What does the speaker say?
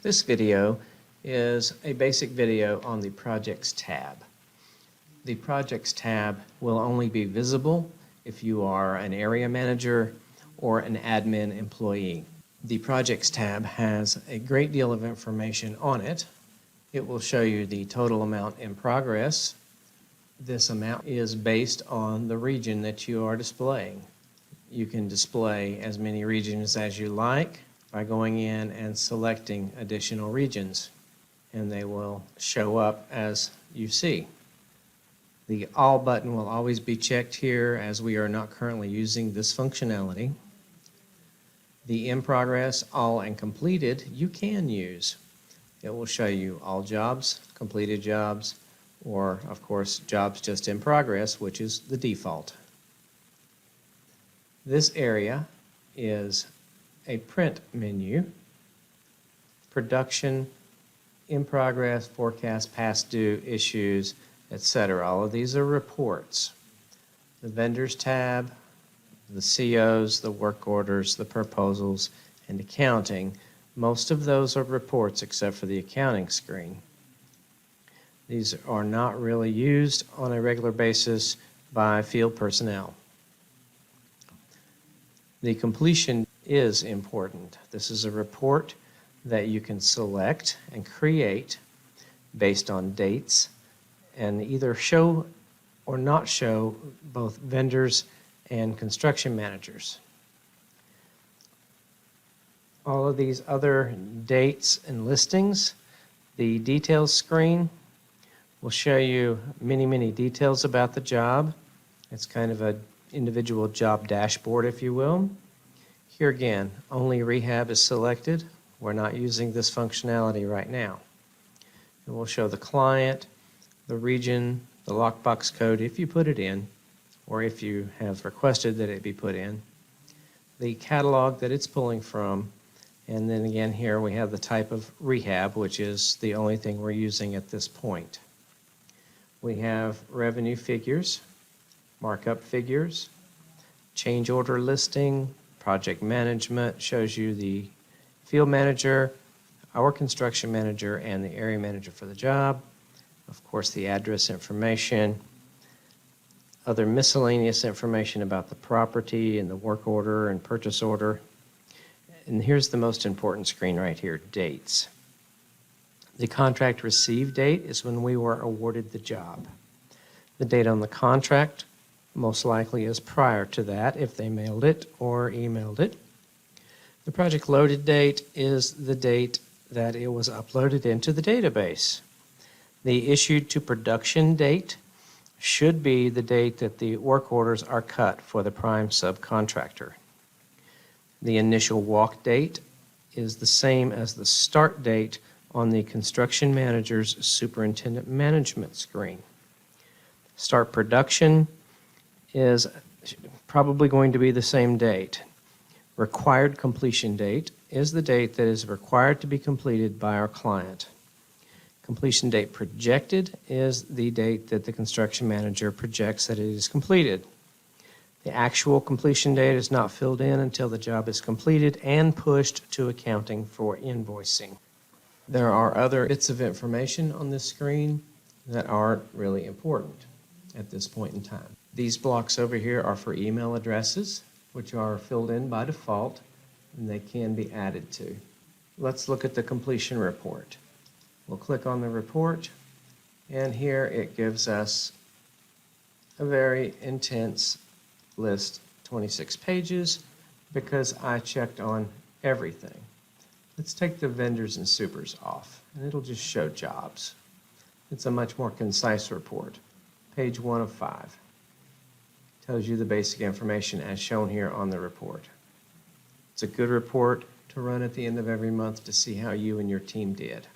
This video is a basic video on the Projects tab. The Projects tab will only be visible if you are an area manager or an admin employee. The Projects tab has a great deal of information on it. It will show you the total amount in progress. This amount is based on the region that you are displaying. You can display as many regions as you like by going in and selecting additional regions, and they will show up as you see. The All button will always be checked here as we are not currently using this functionality. The In Progress, All, and Completed you can use. It will show you all jobs, completed jobs, or of course jobs just in progress, which is the default. This area is a print menu, production, in progress, forecast, past due, issues, etc. All of these are reports. The vendors tab, the COs, the work orders, the proposals, and accounting. Most of those are reports except for the accounting screen. These are not really used on a regular basis by field personnel. The completion is important. This is a report that you can select and create based on dates and either show or not show both vendors and construction managers. All of these other dates and listings, the details screen will show you many details about the job. It's kind of an individual job dashboard, if you will. Here again, only rehab is selected. We're not using this functionality right now. It will show the client, the region, the lockbox code if you put it in, or if you have requested that it be put in, the catalog that it's pulling from, and then again here we have the type of rehab, which is the only thing we're using at this point. We have revenue figures, markup figures, change order listing, project management shows you the field manager, our construction manager, and the area manager for the job. Of course, the address information, other miscellaneous information about the property and the work order and purchase order. And here's the most important screen right here, dates. The contract receive date is when we were awarded the job. The date on the contract most likely is prior to that if they mailed it or emailed it. The project loaded date is the date that it was uploaded into the database. The issued to production date should be the date that the work orders are cut for the prime subcontractor. The initial walk date is the same as the start date on the construction manager's superintendent management screen. Start production is probably going to be the same date. Required completion date is the date that is required to be completed by our client. Completion date projected is the date that the construction manager projects that it is completed. The actual completion date is not filled in until the job is completed and pushed to accounting for invoicing. There are other bits of information on this screen that aren't really important at this point in time. These blocks over here are for email addresses, which are filled in by default, and they can be added to. Let's look at the completion report. We'll click on the report, and here it gives us a very intense list, 26 pages, because I checked on everything. Let's take the vendors and supers off, and it'll just show jobs. It's a much more concise report. Page 1 of 5. Tells you the basic information as shown here on the report. It's a good report to run at the end of every month to see how you and your team did.